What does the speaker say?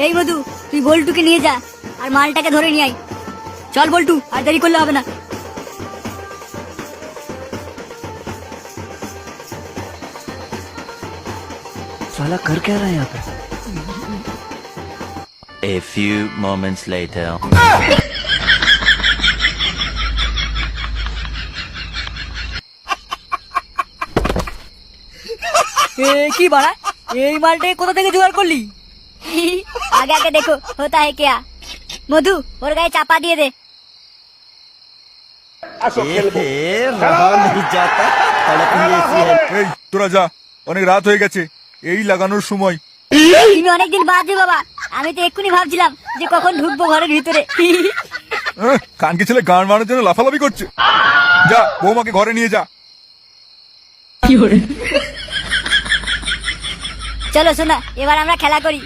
এই মধু, তুই বল্টুকে নিয়ে যা আর মালটাকে ধরে নিয়ে আয়। চল বল্টু, আর দেরি করলে হবে না। साला कर क्या रहा है यहाँ पे? A few moments later. কি বাড়া, এই মালটাকে কোথা থেকে জোগাড় করলি? আগে আগে দেখো হোতা है क्या। মধু, ওর গায়ে চাপা দিয়ে দে। रहा नहीं जाता तड़प ही ऐसी है। এই তোরা যা, অনেক রাত হয়ে গেছে, এই লাগানোর সময়। তুমি অনেকদিন বাদ যে বাবা, আমি তো এক্ষুনি ভাবছিলাম যে কখন ঢুকবো ঘরের ভিতরে। কানকে ছেলে গান মারার জন্য লাফালাফি করছে। যা, বৌমাকে ঘরে নিয়ে যা। চলো শোনা, এবার আমরা খেলা করি।